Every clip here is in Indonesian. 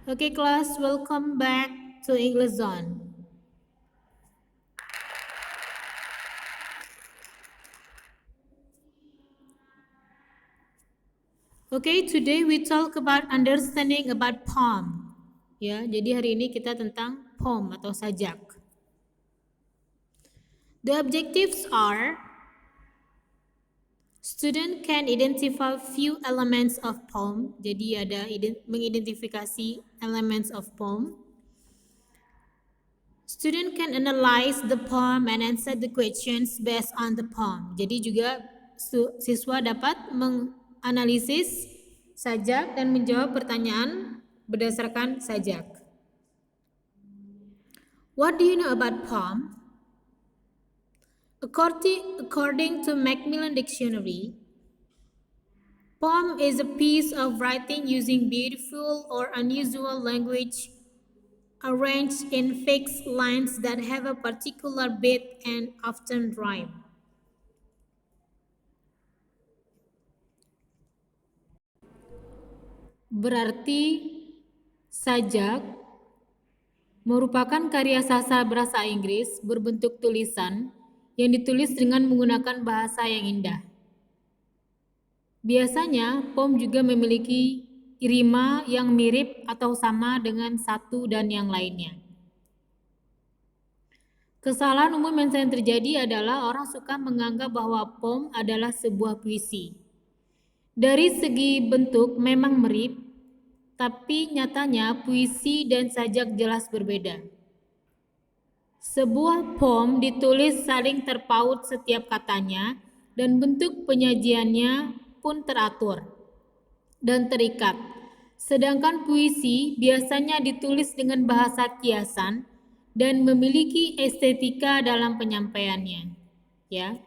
Okay, class, welcome back to English Zone. Okay, today we talk about understanding about poem. Ya, jadi hari ini kita tentang poem atau sajak. The objectives are student can identify few elements of poem. Jadi ada mengidentifikasi elements of poem. Student can analyze the poem and answer the questions based on the poem. Jadi juga siswa dapat menganalisis sajak dan menjawab pertanyaan berdasarkan sajak. What do you know about poem? According to Macmillan Dictionary, poem is a piece of writing using beautiful or unusual language arranged in fixed lines that have a particular beat and often rhyme. Berarti sajak merupakan karya sastra bahasa Inggris berbentuk tulisan yang ditulis dengan menggunakan bahasa yang indah. Biasanya, poem juga memiliki irama yang mirip atau sama dengan satu dan yang lainnya. Kesalahan umum yang sering terjadi adalah orang suka menganggap bahwa poem adalah sebuah puisi. Dari segi bentuk memang mirip, tapi nyatanya puisi dan sajak jelas berbeda. Sebuah poem ditulis saling terpaut setiap katanya dan bentuk penyajiannya pun teratur dan terikat. Sedangkan puisi biasanya ditulis dengan bahasa kiasan dan memiliki estetika dalam penyampaiannya. Ya.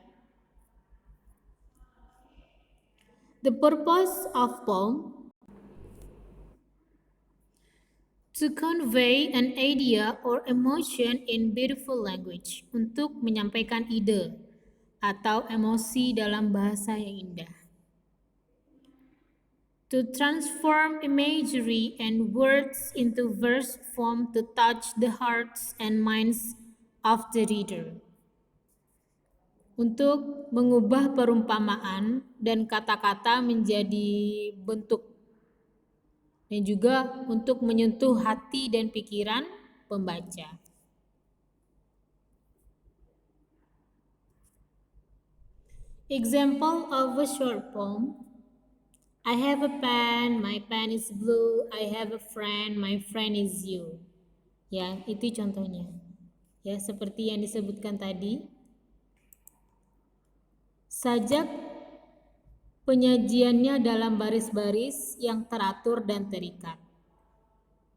The purpose of poem to convey an idea or emotion in beautiful language, untuk menyampaikan ide atau emosi dalam bahasa yang indah. To transform imagery and words into verse form to touch the hearts and minds of the reader. Untuk mengubah perumpamaan dan kata-kata menjadi bentuk, dan juga untuk menyentuh hati dan pikiran pembaca. Example of a short poem. I have a pen, my pen is blue. I have a friend, my friend is you. Ya, itu contohnya. Ya, seperti yang disebutkan tadi. Sajak penyajiannya dalam baris-baris yang teratur dan terikat.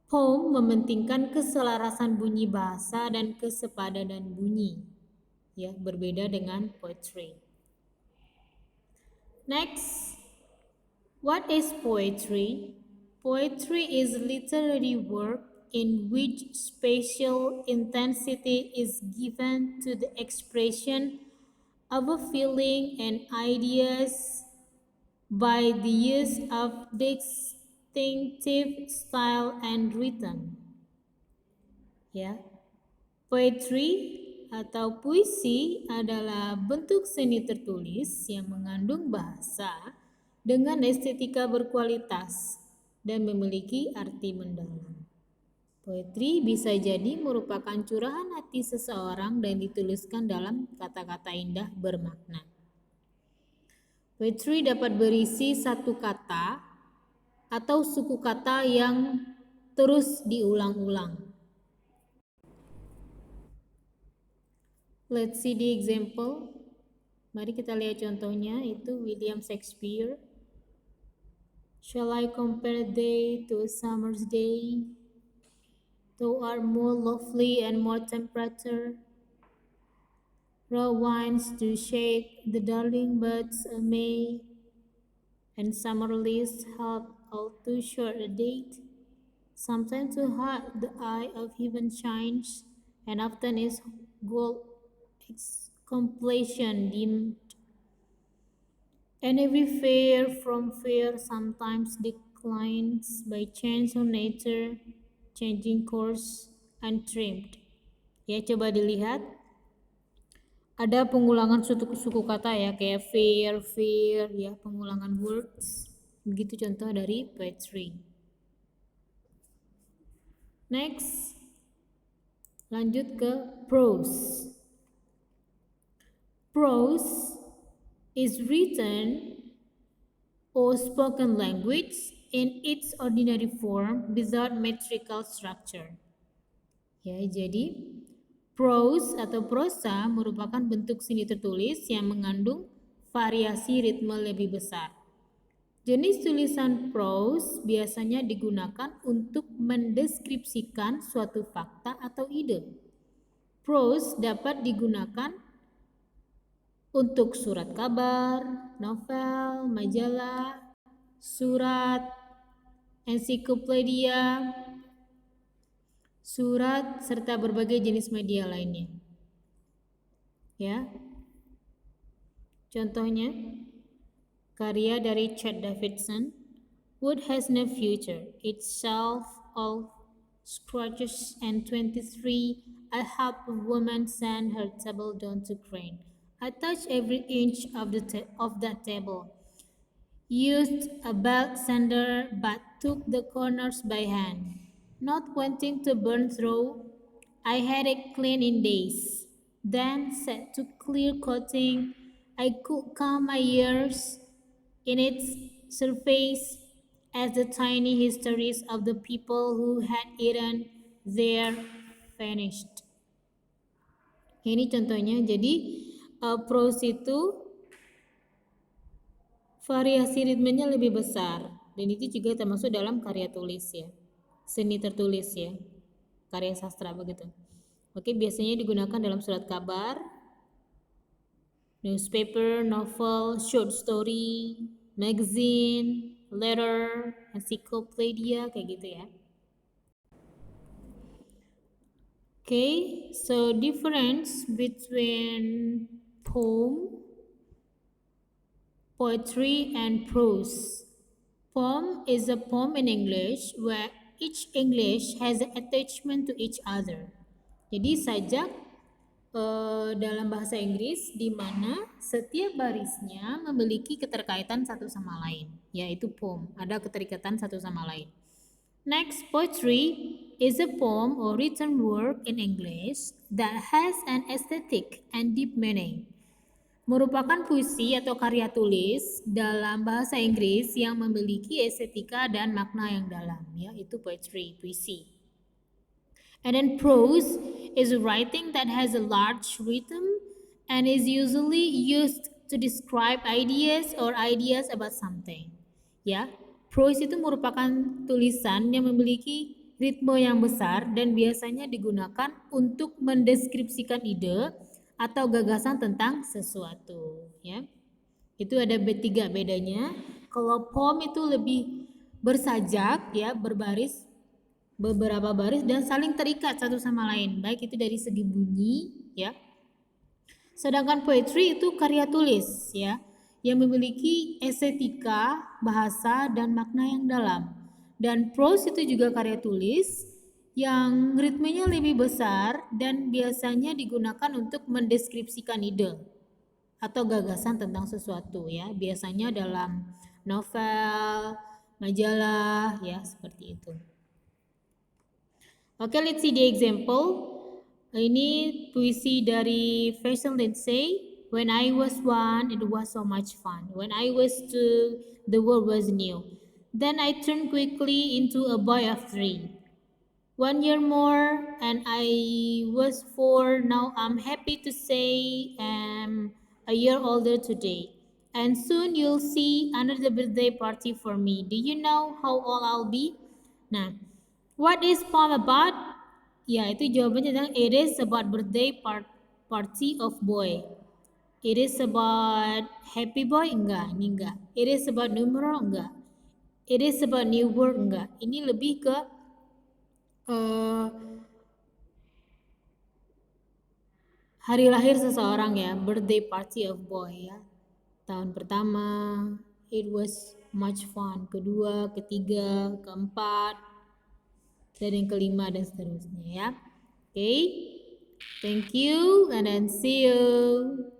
Poem mementingkan keselarasan bunyi bahasa dan kesepadanan bunyi. Ya, berbeda dengan poetry. Next, what is poetry? Poetry is literary work in which spatial intensity is given to the expression of a feeling and ideas by the use of distinctive style and rhythm. Ya. Poetry atau puisi adalah bentuk seni tertulis yang mengandung bahasa dengan estetika berkualitas dan memiliki arti mendalam. Poetry bisa jadi merupakan curahan hati seseorang dan dituliskan dalam kata-kata indah bermakna. Poetry dapat berisi satu kata atau suku kata yang terus diulang-ulang. Let's see the example. Mari kita lihat contohnya, itu William Shakespeare. Shall I compare a day to a summer's day? Thou art more lovely and more temperature. Raw winds do shake the darling buds of May, and summer leaves have all too short a date. Sometimes too hot the eye of heaven shines, and often is gold its completion dimmed. And every fair from fair sometimes lines by chance or nature, changing course, untrimmed. Ya, coba dilihat. Ada pengulangan suku kata ya, kayak fear, ya, pengulangan words. Begitu contoh dari poetry. Next, lanjut ke prose. Prose is written or spoken language in its ordinary form without metrical structure. Ya, jadi prose atau prosa merupakan bentuk seni tertulis yang mengandung variasi ritme lebih besar. Jenis tulisan prose biasanya digunakan untuk mendeskripsikan suatu fakta atau ide. Prose dapat digunakan untuk surat kabar, novel, majalah, surat, ensiklopedia, surat, serta berbagai jenis media lainnya. Ya. Contohnya, karya dari Chad Davidson, Wood Has No Future, Itself, All Scratches, and 23, I Help a Woman Send Her Table Down to Crane. I touch every inch of that table. Used a belt sander but took the corners by hand. Not wanting to burn through, I had it clean in days. Then set to clear coating, I could count my years in its surface as the tiny histories of the people who had eaten there vanished. Ini contohnya, jadi prose itu variasi ritmenya lebih besar, dan itu juga termasuk dalam karya tulis ya, seni tertulis ya, karya sastra begitu. Oke, biasanya digunakan dalam surat kabar, newspaper, novel, short story, magazine, letter, encyclopedia, kayak gitu ya. Okay, so difference between poem, poetry, and prose. Poem is a poem in English where each English has an attachment to each other. Jadi sajak dalam bahasa Inggris di mana setiap barisnya memiliki keterkaitan satu sama lain, yaitu poem, ada keterikatan satu sama lain. Next, poetry is a poem or written work in English that has an aesthetic and deep meaning. Merupakan puisi atau karya tulis dalam bahasa Inggris yang memiliki estetika dan makna yang dalam, yaitu poetry, puisi. And then prose is writing that has a large rhythm and is usually used to describe ideas or ideas about something. Ya, prose itu merupakan tulisan yang memiliki ritme yang besar dan biasanya digunakan untuk mendeskripsikan ide atau gagasan tentang sesuatu, ya. Itu ada tiga bedanya. Kalau poem itu lebih bersajak, ya, berbaris, beberapa baris dan saling terikat satu sama lain, baik itu dari segi bunyi, ya. Sedangkan poetry itu karya tulis, ya, yang memiliki estetika, bahasa, dan makna yang dalam. Dan prose itu juga karya tulis yang ritmenya lebih besar dan biasanya digunakan untuk mendeskripsikan ide atau gagasan tentang sesuatu, ya, biasanya dalam novel, majalah, ya, seperti itu. Oke, let's see the example. Ini puisi dari Faisal Lindsay. When I was one, it was so much fun. When I was two, the world was new. Then I turned quickly into a boy of 3. 1 year more, and I was 4. Now I'm happy to say I'm a year older today. And soon you'll see another birthday party for me. Do you know how old I'll be? Nah, what is poem about? Ya, itu jawabannya tentang it is about birthday party of boy. It is about happy boy? Enggak, ini enggak. It is about numeral? Enggak. It is about new word? Enggak. Ini lebih ke hari lahir seseorang, ya, birthday party of boy, ya. Tahun pertama, it was much fun. Kedua, ketiga, keempat, dan yang kelima dan seterusnya ya. Okay, thank you and then see you.